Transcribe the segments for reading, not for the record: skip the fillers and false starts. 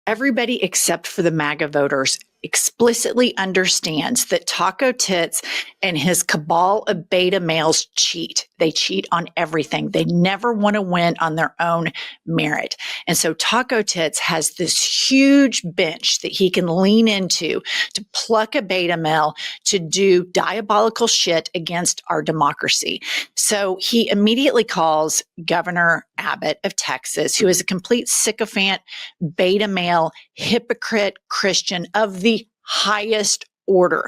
Everybody except for the MAGA voters explicitly understands that Taco Tits and his cabal of beta males cheat. They cheat on everything. They never want to win on their own merit. And so Taco Tits has this huge bench that he can lean into to pluck a beta male to do diabolical shit against our democracy. So he immediately calls Governor Abbott of Texas, who is a complete sycophant, beta male, hypocrite Christian of the highest order.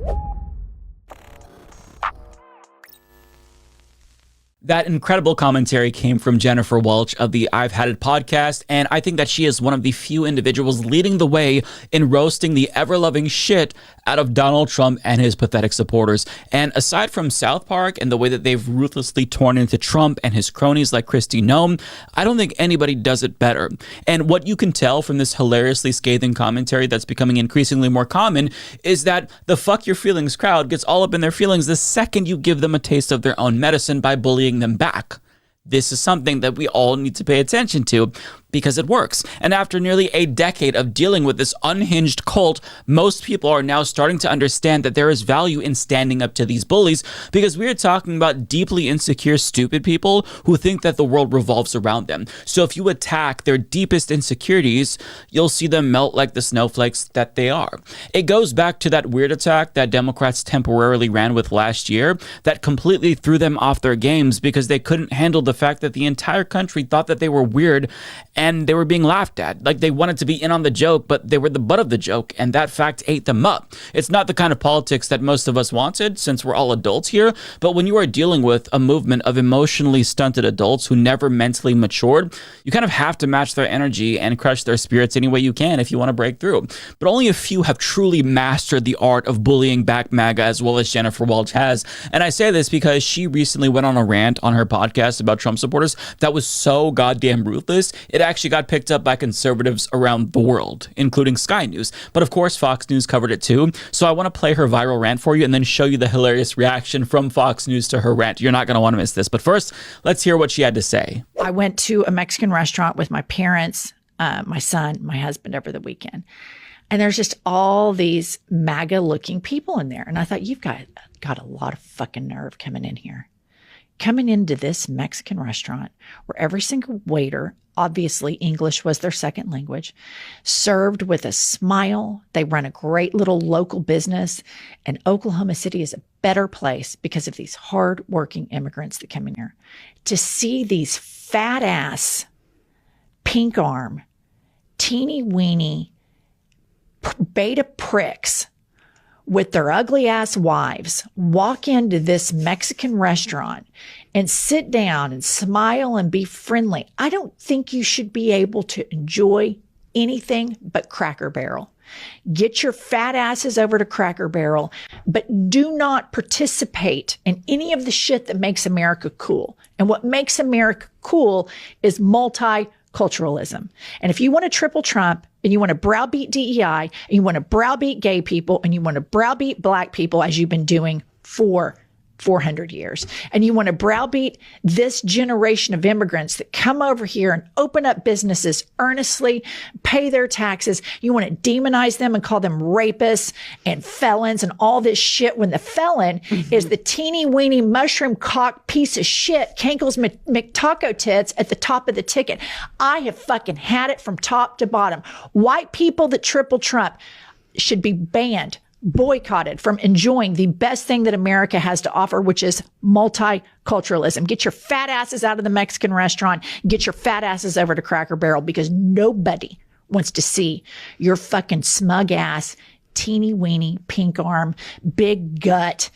That incredible commentary came from Jennifer Welch of the I've Had It podcast, and I think that she is one of the few individuals leading the way in roasting the ever-loving shit out of Donald Trump and his pathetic supporters. And aside from South Park and the way that they've ruthlessly torn into Trump and his cronies like Kristi Noem, I don't think anybody does it better. And what you can tell from this hilariously scathing commentary that's becoming increasingly more common is that the fuck your feelings crowd gets all up in their feelings the second you give them a taste of their own medicine by bullying them back. This is something that we all need to pay attention to because it works. And after nearly a decade of dealing with this unhinged cult, most people are now starting to understand that there is value in standing up to these bullies, because we are talking about deeply insecure, stupid people who think that the world revolves around them. So if you attack their deepest insecurities, you'll see them melt like the snowflakes that they are. It goes back to that weird attack that Democrats temporarily ran with last year that completely threw them off their games because they couldn't handle the fact that the entire country thought that they were weird and they were being laughed at. Like, they wanted to be in on the joke, but they were the butt of the joke, and that fact ate them up. It's not the kind of politics that most of us wanted, since we're all adults here, but when you are dealing with a movement of emotionally stunted adults who never mentally matured, you kind of have to match their energy and crush their spirits any way you can if you want to break through. But only a few have truly mastered the art of bullying back MAGA as well as Jennifer Welch has. And I say this because she recently went on a rant on her podcast about Trump supporters that was so goddamn ruthless, it actually got picked up by conservatives around the world, including Sky News. But of course, Fox News covered it too. So I want to play her viral rant for you and then show you the hilarious reaction from Fox News to her rant. You're not going to want to miss this. But first, let's hear what she had to say. I went to a Mexican restaurant with my parents, my son, my husband over the weekend. And there's just all these MAGA-looking people in there. And I thought, you've got a lot of fucking nerve coming in here. Coming into this Mexican restaurant where every single waiter, obviously English was their second language, served with a smile. They run a great little local business, and Oklahoma City is a better place because of these hardworking immigrants that come in here. To see these fat ass, pink arm, teeny weeny, beta pricks with their ugly ass wives walk into this Mexican restaurant and sit down and smile and be friendly, I don't think you should be able to enjoy anything but Cracker Barrel. Get your fat asses over to Cracker Barrel, but do not participate in any of the shit that makes America cool. And what makes America cool is multiculturalism. And if you want to triple Trump, and you want to browbeat DEI, and you want to browbeat gay people, and you want to browbeat black people, as you've been doing for 400 years, and you want to browbeat this generation of immigrants that come over here and open up businesses earnestly, pay their taxes, you want to demonize them and call them rapists and felons and all this shit, when the felon is the teeny weeny mushroom cock piece of shit, Kankles McTaco Tits at the top of the ticket. I have fucking had it from top to bottom. White people that triple Trump should be banned, boycotted from enjoying the best thing that America has to offer, which is multiculturalism. Get your fat asses out of the Mexican restaurant. Get your fat asses over to Cracker Barrel, because nobody wants to see your fucking smug ass, teeny weeny, pink arm, big gut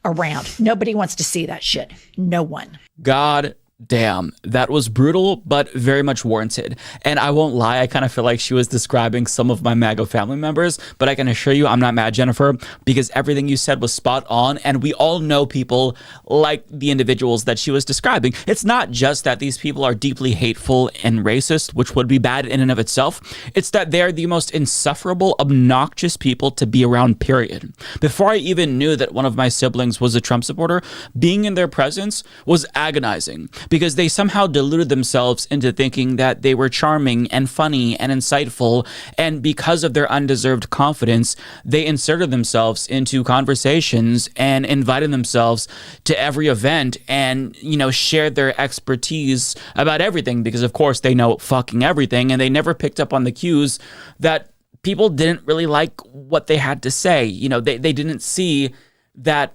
around. Nobody wants to see that shit. No one. God damn, that was brutal, but very much warranted. And I won't lie, I kind of feel like she was describing some of my MAGA family members, but I can assure you I'm not mad, Jennifer, because everything you said was spot on, and we all know people like the individuals that she was describing. It's not just that these people are deeply hateful and racist, which would be bad in and of itself. It's that they're the most insufferable, obnoxious people to be around, period. Before I even knew that one of my siblings was a Trump supporter, being in their presence was agonizing. because they somehow deluded themselves into thinking that they were charming and funny and insightful. And because of their undeserved confidence, they inserted themselves into conversations and invited themselves to every event and, shared their expertise about everything because, of course, they know fucking everything, and they never picked up on the cues that people didn't really like what they had to say. They didn't see that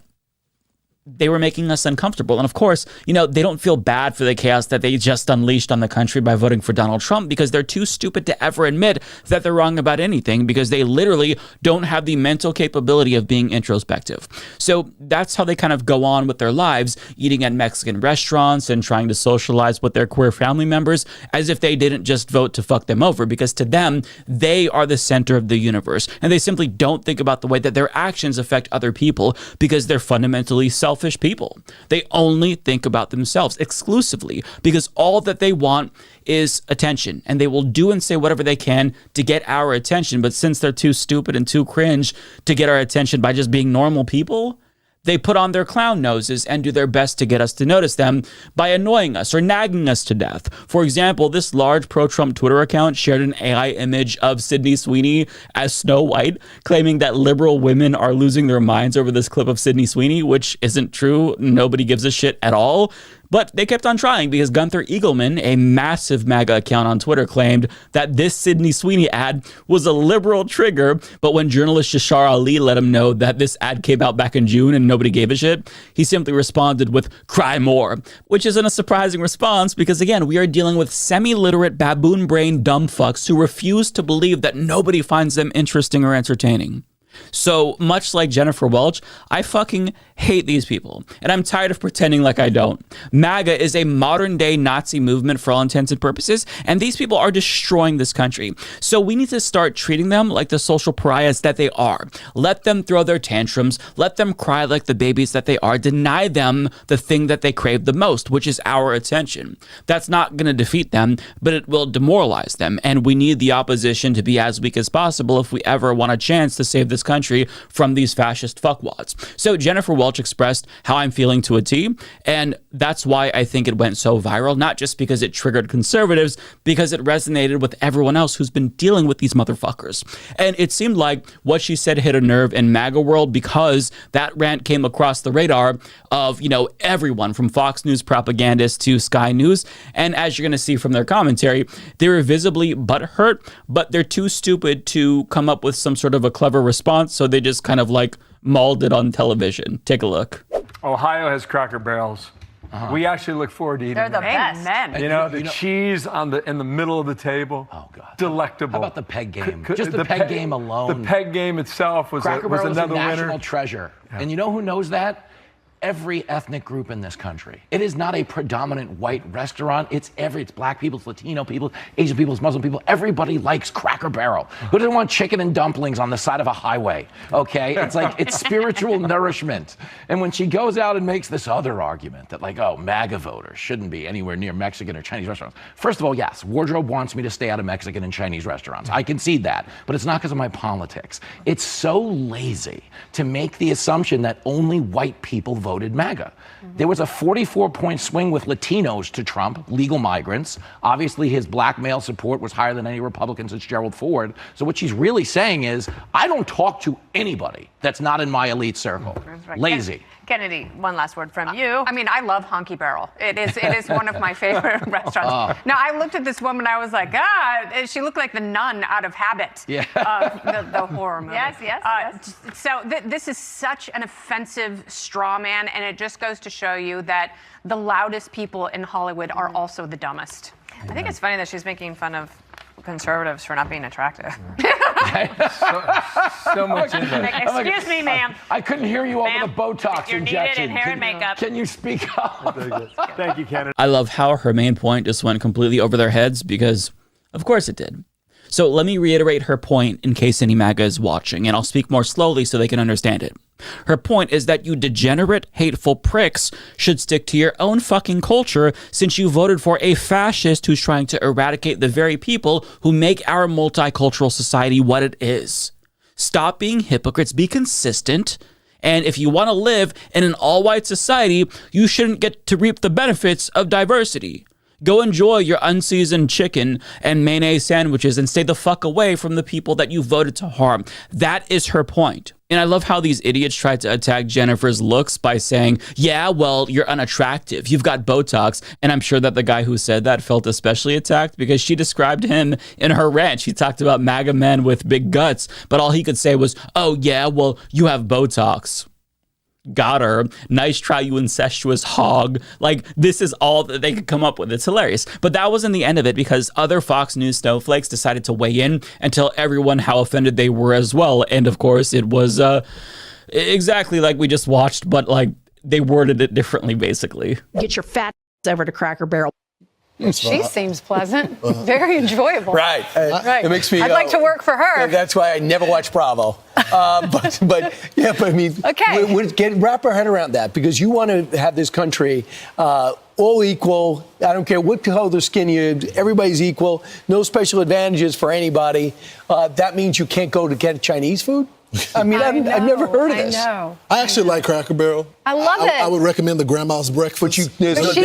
they were making us uncomfortable. And of course, they don't feel bad for the chaos that they just unleashed on the country by voting for Donald Trump, because they're too stupid to ever admit that they're wrong about anything, because they literally don't have the mental capability of being introspective. So that's how they kind of go on with their lives, eating at Mexican restaurants and trying to socialize with their queer family members as if they didn't just vote to fuck them over, because to them, they are the center of the universe. And they simply don't think about the way that their actions affect other people, because they're fundamentally selfish people. They only think about themselves exclusively, because all that they want is attention, and they will do and say whatever they can to get our attention. But since they're too stupid and too cringe to get our attention by just being normal people, they put on their clown noses and do their best to get us to notice them by annoying us or nagging us to death. For example, this large pro-Trump Twitter account shared an AI image of Sydney Sweeney as Snow White, claiming that liberal women are losing their minds over this clip of Sydney Sweeney, which isn't true. Nobody gives a shit at all. But they kept on trying because Gunther Eagleman, a massive MAGA account on Twitter, claimed that this Sydney Sweeney ad was a liberal trigger. But when journalist Yashar Ali let him know that this ad came out back in June and nobody gave a shit, he simply responded with "cry more," which isn't a surprising response because, again, we are dealing with semi-literate baboon-brained dumb fucks who refuse to believe that nobody finds them interesting or entertaining. So much like Jennifer Welch, I fucking hate these people, and I'm tired of pretending like I don't. MAGA is a modern day Nazi movement for all intents and purposes, and these people are destroying this country. So we need to start treating them like the social pariahs that they are. Let them throw their tantrums, let them cry like the babies that they are, deny them the thing that they crave the most, which is our attention. That's not going to defeat them, but it will demoralize them, and we need the opposition to be as weak as possible if we ever want a chance to save this country from these fascist fuckwads. So Jennifer Welch expressed how I'm feeling to a T, and that's why I think it went so viral, not just because it triggered conservatives, because it resonated with everyone else who's been dealing with these motherfuckers. And it seemed like what she said hit a nerve in MAGA world because that rant came across the radar of, everyone from Fox News propagandists to Sky News. And as you're going to see from their commentary, they were visibly butthurt, but they're too stupid to come up with some sort of a clever response. So they just kind of mauled it on television. Take a look. Ohio has Cracker Barrels. We actually look forward to eating them. They're the best. The cheese in the middle of the table. Oh, God. Delectable. How about the peg game? Just the peg game alone. The peg game itself was Cracker Barrel is a another national winner. treasure. Yeah. And you know who knows that? Every ethnic group in this country. It is not a predominant white restaurant. It's black people, it's Latino people, Asian people, it's Muslim people. Everybody likes Cracker Barrel. Who doesn't want chicken and dumplings on the side of a highway? Okay, it's spiritual nourishment. And when she goes out and makes this other argument that MAGA voters shouldn't be anywhere near Mexican or Chinese restaurants. First of all, yes, Wardrobe wants me to stay out of Mexican and Chinese restaurants. I concede that, but it's not because of my politics. It's so lazy to make the assumption that only white people voted MAGA. There was a 44-point swing with Latinos to Trump, legal migrants. Obviously, his black male support was higher than any Republican since Gerald Ford. So what she's really saying is, I don't talk to anybody that's not in my elite circle. Right. Lazy. Kennedy, one last word from you. I love Honky Barrel. It is one of my favorite restaurants. Now, I looked at this woman, I was like, she looked like the nun out of Habit. Yeah. The horror movie. Yes. So this is such an offensive straw man, and it just goes to show you that the loudest people in Hollywood are also the dumbest. I think it's funny that she's making fun of conservatives for not being attractive. So much in there. Excuse me, ma'am. I couldn't hear you over Ma'am, the Botox you're injection. needed in hair and makeup. Can you speak up? Thank you, Canada. I love how her main point just went completely over their heads because, of course, it did. So let me reiterate her point in case any MAGA is watching, and I'll speak more slowly so they can understand it. Her point is that you degenerate, hateful pricks should stick to your own fucking culture since you voted for a fascist who's trying to eradicate the very people who make our multicultural society what it is. Stop being hypocrites, be consistent, And if you want to live in an all-white society, you shouldn't get to reap the benefits of diversity. Go enjoy your unseasoned chicken and mayonnaise sandwiches and stay the fuck away from the people that you voted to harm. That is her point. And I love how these idiots tried to attack Jennifer's looks by saying, yeah, well, you're unattractive. You've got Botox. And I'm sure that the guy who said that felt especially attacked because she described him in her rant. She talked about MAGA men with big guts, but all he could say was, oh, yeah, well, you have Botox. Got her. Nice try, you incestuous hog. Like, this is all that they could come up with. It's hilarious. But that wasn't the end of it because other Fox News snowflakes decided to weigh in and tell everyone how offended they were as well. And of course, it was exactly like we just watched, but like they worded it differently, basically. Get your fat over to Cracker Barrel. She seems pleasant, very enjoyable. Right. Right. It makes me. I'd like to work for her. That's why I never watch Bravo. But I mean, okay. Wrap our head around that because you want to have this country all equal. I don't care what color skin you. Everybody's equal. No special advantages for anybody. That means you can't go to get Chinese food. I mean, I've never heard of this. I know. I actually like Cracker Barrel. I love it. I would recommend the grandma's breakfast. But she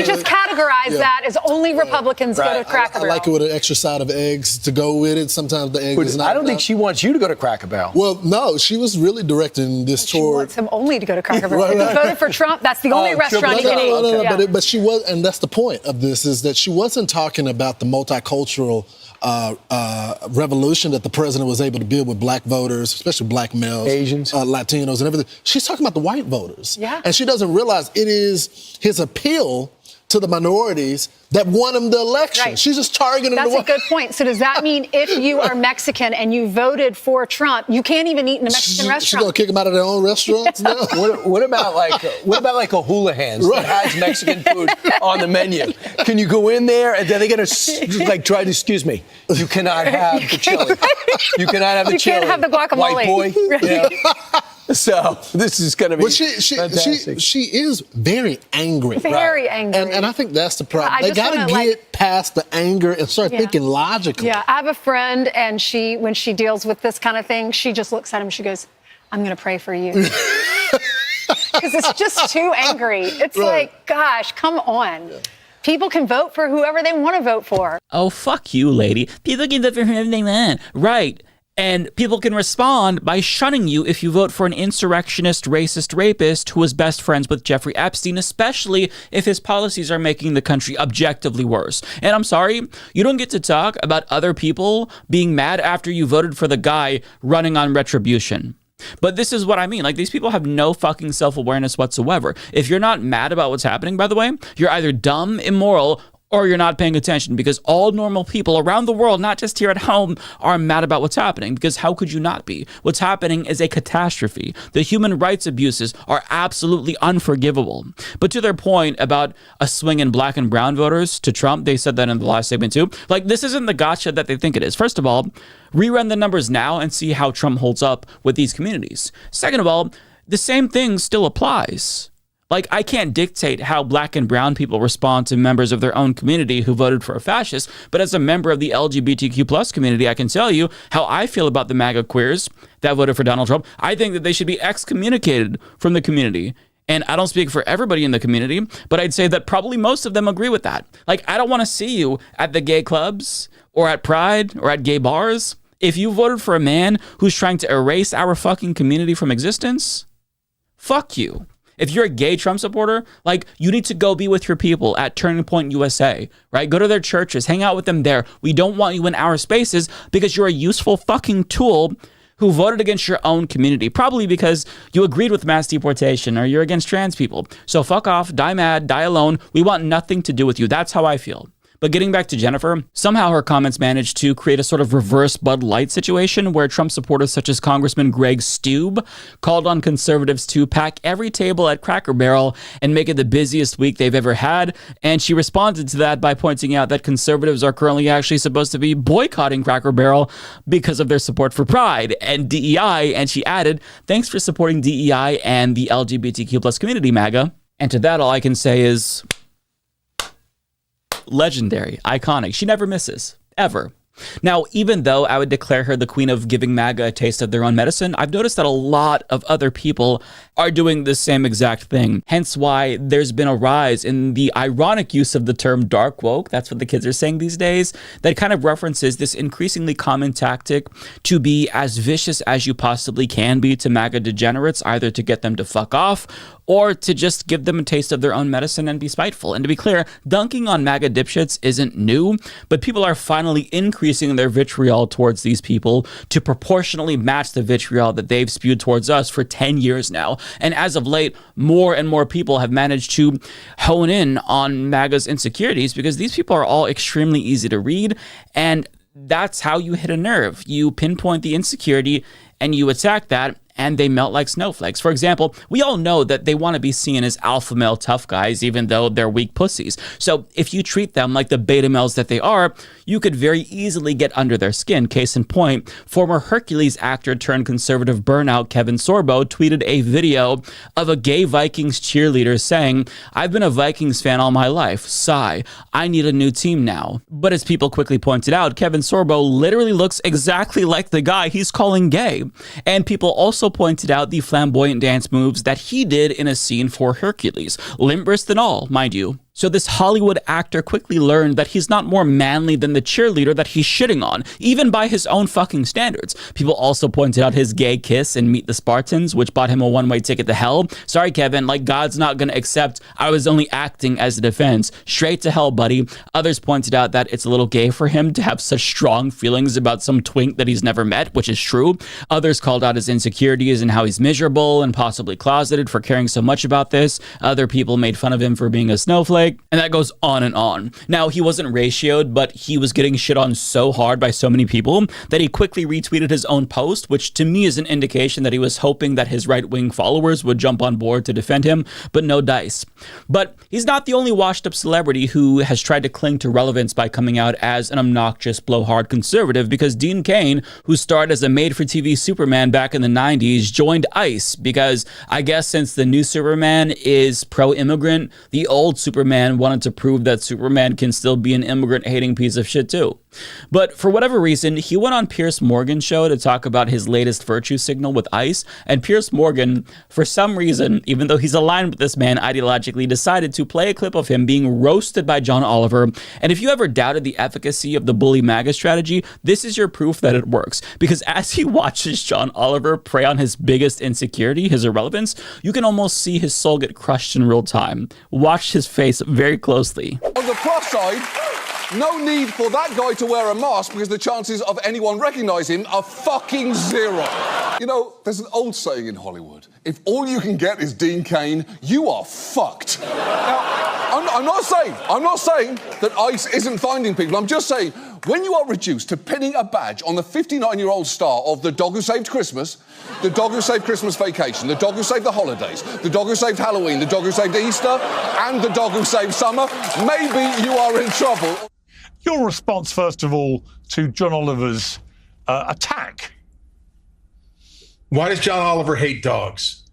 just categorized that as only Republicans go to Cracker Barrel. I like it with an extra side of eggs to go with it. Sometimes the egg is not. I don't think she wants you to go to Cracker Barrel. Well, no, she was really directing this toward. She wants him only to go to Cracker Barrel. If he voted for Trump, that's the only restaurant he can eat. No, but she was, and that's the point of this, is that she wasn't talking about the multicultural revolution that the president was able to build with black voters, especially black males, Asians, Latinos, and everything. She's talking about the white voters. Yeah. And she doesn't realize it is his appeal to the minorities that won him the election. Right. She's just targeting That's a good point. So does that mean if you are Mexican and you voted for Trump, you can't even eat in a Mexican restaurant? She's gonna kick them out of their own restaurants now? What about like a Houlihan's that has Mexican food on the menu? Can you go in there and then they gotta like try to excuse me? You cannot have the chili. You cannot have the chili. You can't have the guacamole. White boy. Right. Yeah. So this is going to be fantastic. She is very angry. Very angry. And I think that's the problem. I They got to get past the anger and start thinking logically. Yeah, I have a friend, and when she deals with this kind of thing, she just looks at him. She goes, "I'm going to pray for you," because it's just too angry. It's like, gosh, come on. Yeah. People can vote for whoever they want to vote for. Oh, fuck you, lady. People can vote for whoever they want. Right. And people can respond by shunning you if you vote for an insurrectionist, racist rapist who is best friends with Jeffrey Epstein, especially if his policies are making the country objectively worse. And I'm sorry, you don't get to talk about other people being mad after you voted for the guy running on retribution. But this is what I mean. Like, these people have no fucking self-awareness whatsoever. If you're not mad about what's happening, by the way, you're either dumb, immoral, or you're not paying attention, because all normal people around the world, not just here at home, are mad about what's happening, because how could you not be? What's happening is a catastrophe. The human rights abuses are absolutely unforgivable. But to their point about a swing in black and brown voters to Trump, they said that in the last segment too. Like, this isn't the gotcha that they think it is. First of all, rerun the numbers now and see how Trump holds up with these communities. Second of all, the same thing still applies. Like, I can't dictate how black and brown people respond to members of their own community who voted for a fascist, but as a member of the LGBTQ plus community, I can tell you how I feel about the MAGA queers that voted for Donald Trump. I think that they should be excommunicated from the community. And I don't speak for everybody in the community, but I'd say that probably most of them agree with that. Like, I don't want to see you at the gay clubs or at Pride or at gay bars. If you voted for a man who's trying to erase our fucking community from existence, fuck you. If you're a gay Trump supporter, like, you need to go be with your people at Turning Point USA, right? Go to their churches, hang out with them there. We don't want you in our spaces because you're a useful fucking tool who voted against your own community, probably because you agreed with mass deportation or you're against trans people. So fuck off, die mad, die alone. We want nothing to do with you. That's how I feel. But getting back to Jennifer, somehow her comments managed to create a sort of reverse Bud Light situation where Trump supporters such as Congressman Greg Steube called on conservatives to pack every table at Cracker Barrel and make it the busiest week they've ever had. And she responded to that by pointing out that conservatives are currently actually supposed to be boycotting Cracker Barrel because of their support for Pride and DEI. And she added, "Thanks for supporting DEI and the LGBTQ plus community, MAGA." And to that, all I can say is legendary, iconic. She never misses, ever. Now, even though I would declare her the queen of giving MAGA a taste of their own medicine, I've noticed that a lot of other people are doing the same exact thing. Hence why there's been a rise in the ironic use of the term dark woke, that's what the kids are saying these days, that kind of references this increasingly common tactic to be as vicious as you possibly can be to MAGA degenerates, either to get them to fuck off or to just give them a taste of their own medicine and be spiteful. And to be clear, dunking on MAGA dipshits isn't new, but people are finally increasing their vitriol towards these people to proportionally match the vitriol that they've spewed towards us for 10 years now. And as of late, more and more people have managed to hone in on MAGA's insecurities because these people are all extremely easy to read, and that's how you hit a nerve. You pinpoint the insecurity and you attack that, and they melt like snowflakes. For example, we all know that they want to be seen as alpha male tough guys, even though they're weak pussies. So if you treat them like the beta males that they are, you could very easily get under their skin. Case in point, former Hercules actor turned conservative burnout Kevin Sorbo tweeted a video of a gay Vikings cheerleader saying, "I've been a Vikings fan all my life. Sigh. I need a new team now." But as people quickly pointed out, Kevin Sorbo literally looks exactly like the guy he's calling gay. And people also pointed out the flamboyant dance moves that he did in a scene for Hercules, limp wrist and all, mind you. So this Hollywood actor quickly learned that he's not more manly than the cheerleader that he's shitting on, even by his own fucking standards. People also pointed out his gay kiss in Meet the Spartans, which bought him a one-way ticket to hell. Sorry, Kevin, like God's not gonna accept I was only acting as a defense. Straight to hell, buddy. Others pointed out that it's a little gay for him to have such strong feelings about some twink that he's never met, which is true. Others called out his insecurities and how he's miserable and possibly closeted for caring so much about this. Other people made fun of him for being a snowflake. And that goes on and on. Now, he wasn't ratioed, but he was getting shit on so hard by so many people that he quickly retweeted his own post, which to me is an indication that he was hoping that his right-wing followers would jump on board to defend him, but no dice. But he's not the only washed-up celebrity who has tried to cling to relevance by coming out as an obnoxious, blowhard conservative, because Dean Cain, who starred as a made-for-TV Superman back in the 90s, joined ICE because I guess since the new Superman is pro-immigrant, the old Superman wanted to prove that Superman can still be an immigrant-hating piece of shit too. But for whatever reason, he went on Piers Morgan's show to talk about his latest virtue signal with ICE, and Piers Morgan, for some reason, even though he's aligned with this man ideologically, decided to play a clip of him being roasted by John Oliver. And if you ever doubted the efficacy of the bully MAGA strategy, this is your proof that it works. Because as he watches John Oliver prey on his biggest insecurity, his irrelevance, you can almost see his soul get crushed in real time. Watch his face very closely. On the plus side, no need for that guy to wear a mask because the chances of anyone recognise him are fucking zero. You know, there's an old saying in Hollywood, if all you can get is Dean Cain, you are fucked. Now, I'm not saying that ICE isn't finding people. I'm just saying, when you are reduced to pinning a badge on the 59-year-old star of The Dog Who Saved Christmas, The Dog Who Saved Christmas Vacation, The Dog Who Saved the Holidays, The Dog Who Saved Halloween, The Dog Who Saved Easter, and The Dog Who Saved Summer, maybe you are in trouble. Your response, first of all, to John Oliver's attack. Why does John Oliver hate dogs?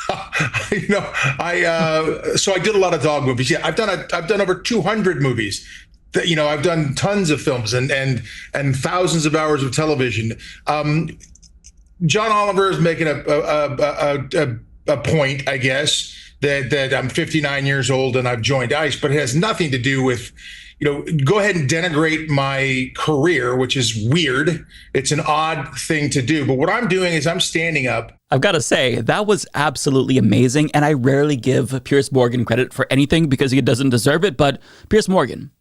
So I did a lot of dog movies. Yeah, I've done over 200 movies. I've done tons of films and thousands of hours of television. John Oliver is making a point, I guess, that I'm 59 years old and I've joined ICE, but it has nothing to do with, go ahead and denigrate my career, which is weird. It's an odd thing to do. But what I'm doing is I'm standing up. I've got to say, that was absolutely amazing. And I rarely give Piers Morgan credit for anything because he doesn't deserve it. But Piers Morgan,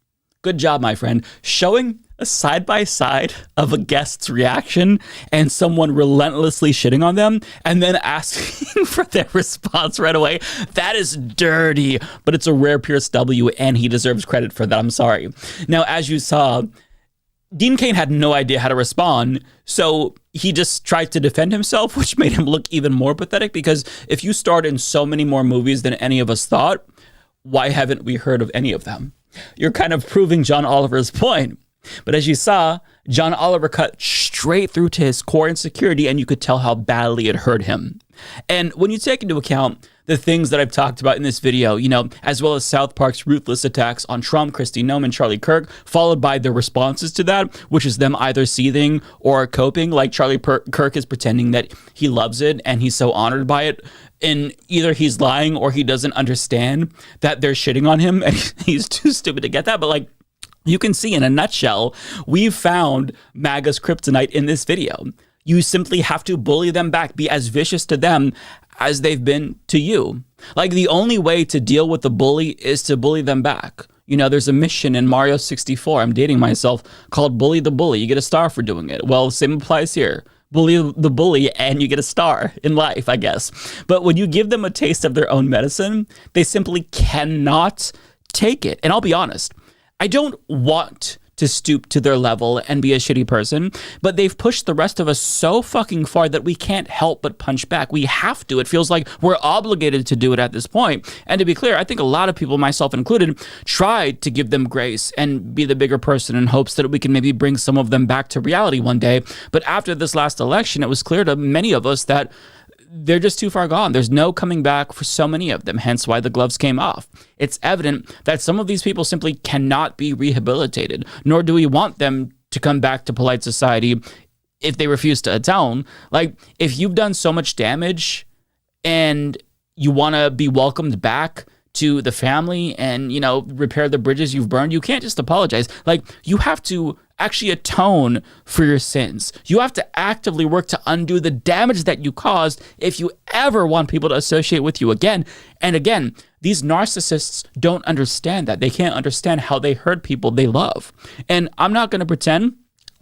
good job, my friend. Showing a side-by-side of a guest's reaction and someone relentlessly shitting on them and then asking for their response right away. That is dirty, but it's a rare Pierce W, and he deserves credit for that. I'm sorry. Now, as you saw, Dean Cain had no idea how to respond, so he just tried to defend himself, which made him look even more pathetic, because if you starred in so many more movies than any of us thought, why haven't we heard of any of them? You're kind of proving John Oliver's point. But as you saw, John Oliver cut straight through to his core insecurity, and you could tell how badly it hurt him. And when you take into account the things that I've talked about in this video, you know, as well as South Park's ruthless attacks on Trump, Kristi Noem, and Charlie Kirk, followed by their responses to that, which is them either seething or coping. Like Charlie Kirk is pretending that he loves it and he's so honored by it. And either he's lying or he doesn't understand that they're shitting on him and he's too stupid to get that. But like, you can see in a nutshell, we've found MAGA's kryptonite in this video. You simply have to bully them back, be as vicious to them as they've been to you. Like, the only way to deal with the bully is to bully them back. You know, there's a mission in Mario 64, I'm dating myself, called Bully the Bully. You get a star for doing it. Well, same applies here. Bully the bully and you get a star in life, I guess. But when you give them a taste of their own medicine, they simply cannot take it. And I'll be honest, I don't want to stoop to their level and be a shitty person, but they've pushed the rest of us so fucking far that we can't help but punch back. We have to. It feels like we're obligated to do it at this point. And to be clear, I think a lot of people, myself included, tried to give them grace and be the bigger person in hopes that we can maybe bring some of them back to reality one day. But after this last election, it was clear to many of us that they're just too far gone. There's no coming back for so many of them, hence why the gloves came off. It's evident that some of these people simply cannot be rehabilitated, nor do we want them to come back to polite society if they refuse to atone. Like, if you've done so much damage and you want to be welcomed back to the family and, you know, repair the bridges you've burned, you can't just apologize. Like, you have to actually atone for your sins. You have to actively work to undo the damage that you caused if you ever want people to associate with you again. And again, these narcissists don't understand that. They can't understand how they hurt people they love. And I'm not going to pretend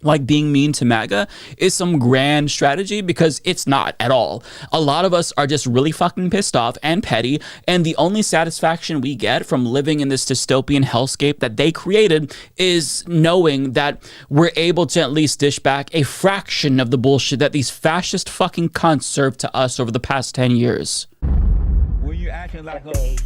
like being mean to MAGA is some grand strategy, because it's not at all. A lot of us are just really fucking pissed off and petty, and the only satisfaction we get from living in this dystopian hellscape that they created is knowing that we're able to at least dish back a fraction of the bullshit that these fascist fucking cunts served to us over the past 10 years. When you acting like a